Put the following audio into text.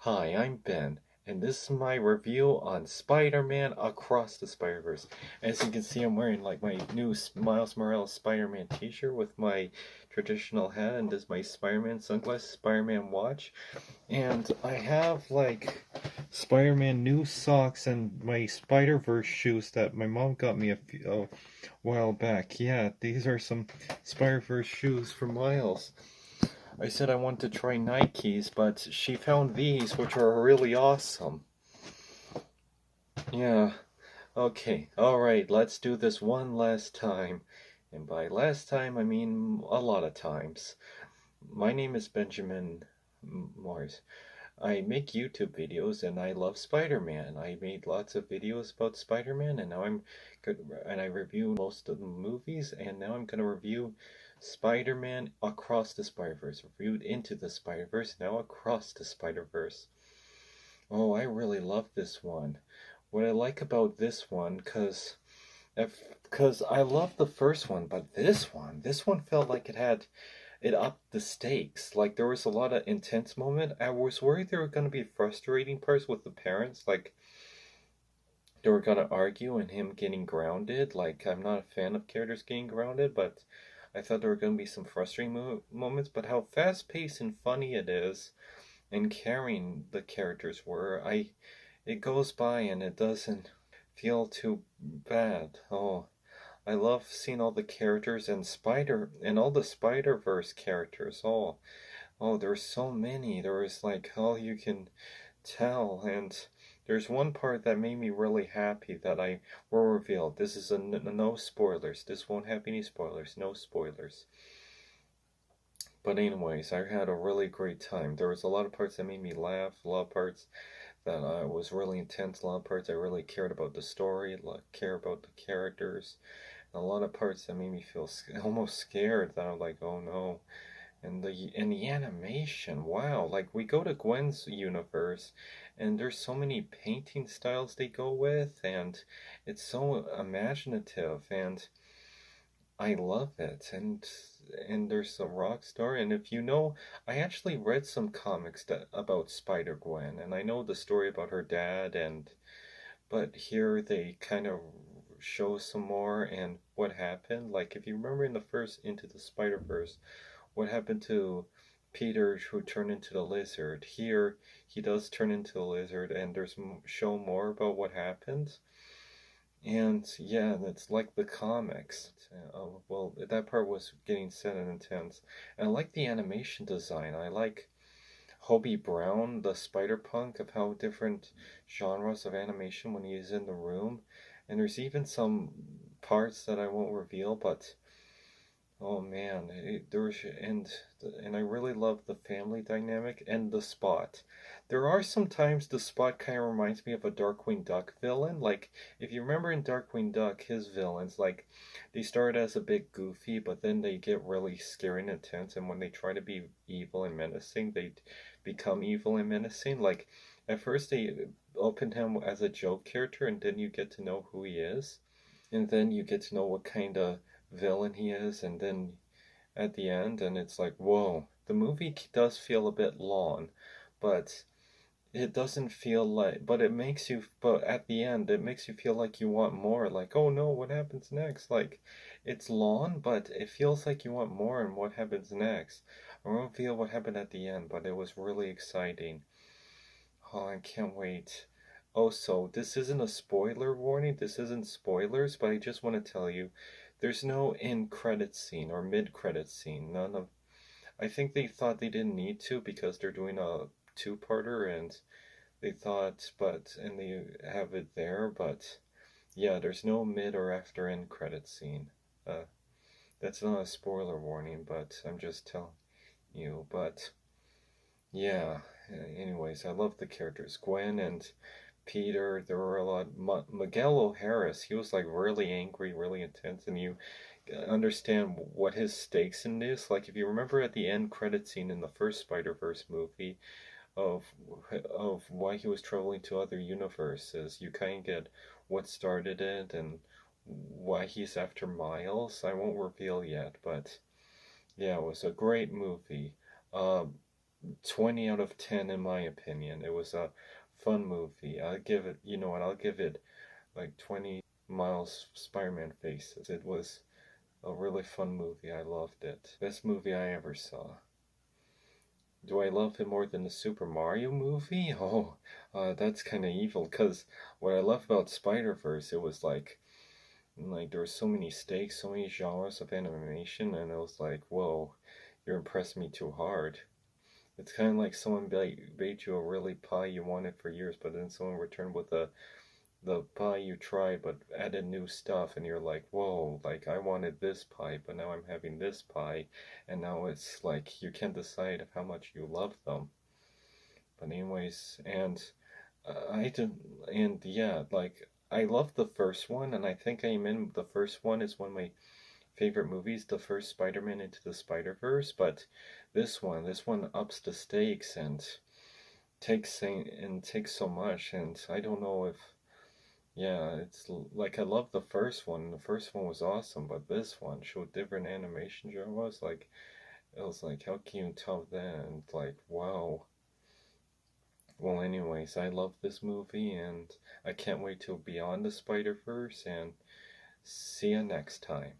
Hi, I'm Ben, and this is my review on Spider-Man Across the Spider-Verse. As you can see, I'm wearing like my new Miles Morales Spider-Man t-shirt with my traditional hat, and this is my Spider-Man sunglasses, Spider-Man watch. And I have like Spider-Man new socks and my Spider-Verse shoes that my mom got me a while back. Yeah, these are some Spider-Verse shoes for Miles. I said I wanted to try Nikes, but she found these, which are really awesome. Yeah, okay, alright, let's do this one last time. And by last time, I mean a lot of times. My name is Benjamin Morris. I make YouTube videos and I love Spider-Man. I made lots of videos about Spider-Man and now I'm good and I review most of the movies and now I'm gonna review Spider-Man Across the Spider-Verse. Reviewed Into the Spider-Verse, now Across the Spider-Verse. Oh, I really love this one. What I like about this one, cause I love the first one, but this one felt like it upped the stakes. Like there was a lot of intense moment. I was worried there were gonna be frustrating parts with the parents, like they were gonna argue and him getting grounded. Like I'm not a fan of characters getting grounded, but I thought there were gonna be some frustrating moments. But how fast paced and funny it is, and caring the characters were, it goes by and it doesn't feel too bad. Oh, I love seeing all the characters and all the Spider-Verse characters. Oh, there's so many. There was like all you can tell, and there's one part that made me really happy that I will reveal. This is no spoilers. This won't have any spoilers. No spoilers. But anyways, I had a really great time. There was a lot of parts that made me laugh. A lot of parts that was really intense. A lot of parts I really cared about the story. Care about the characters. And a lot of parts that made me feel almost scared. That I'm like, oh no. And the animation, wow! Like we go to Gwen's universe, and there's so many painting styles they go with, and it's so imaginative, and I love it. And there's a rock star, and if you know, I actually read some comics about Spider Gwen, and I know the story about her dad, and but here they kind of show some more and what happened. Like if you remember in the first Into the Spider Verse what happened to Peter who turned into the lizard. Here, he does turn into a lizard, and there's show more about what happens. And yeah, it's like the comics. Well, that part was getting sad and intense. And I like the animation design. I like Hobie Brown, the Spider Punk, of how different genres of animation when he is in the room. And there's even some parts that I won't reveal, but oh man, and I really love the family dynamic and the Spot. There are sometimes the Spot kind of reminds me of a Darkwing Duck villain. Like if you remember in Darkwing Duck, his villains like they start as a bit goofy, but then they get really scary and intense. And when they try to be evil and menacing, they become evil and menacing. Like at first they opened him as a joke character, and then you get to know who he is, and then you get to know what kind of villain he is, and then at the end, and it's like, whoa. The movie does feel a bit long, but it doesn't feel like, but it makes you, but at the end, it makes you feel like you want more. Like, oh no, what happens next? Like, it's long, but it feels like you want more and what happens next. I won't feel what happened at the end, but it was really exciting. Oh, I can't wait. Also, this isn't a spoiler warning, this isn't spoilers, but I just want to tell you there's no end credit scene or mid credit scene. None of. I think they thought they didn't need to because they're doing a two-parter and they thought, and they have it there, but yeah, there's no mid or after end credit scene. Uh, that's not a spoiler warning, but I'm just telling you. But yeah, anyways, I love the characters. Gwen and Peter, there were a lot. Miguel O'Harris, he was like really angry, really intense, and you understand what his stakes in this. Like if you remember at the end credit scene in the first Spider-Verse movie of why he was traveling to other universes, you kind of get what started it and why he's after Miles. I won't reveal yet, but yeah, it was a great movie. Uh, 20 out of 10 in my opinion. It was a fun movie. I'll give it, you know what, I'll give it like 20 Miles Spider-Man faces. It was a really fun movie. I loved it. Best movie I ever saw. Do I love it more than the Super Mario movie? Oh, that's kind of evil. Cause what I love about Spider-Verse, it was like there were so many stakes, so many genres of animation, and it was like, whoa, you're impressing me too hard. It's kind of like someone baked you a really pie you wanted for years, but then someone returned with the pie you tried, but added new stuff, and you're like, whoa, like I wanted this pie, but now I'm having this pie, and now it's like you can't decide how much you love them. But anyways, and I did, and yeah, like I love the first one, and I think I'm in the first one is one of my favorite movies, the first Spider-Man into the Spider-Verse, but this one ups the stakes and takes so much, and I don't know if yeah, it's like I love the first one. The first one was awesome, but this one showed different animation genres. Like it was like, how can you tell that? And like, wow. Well, anyways, I love this movie, and I can't wait till Beyond the Spider-Verse, and see you next time.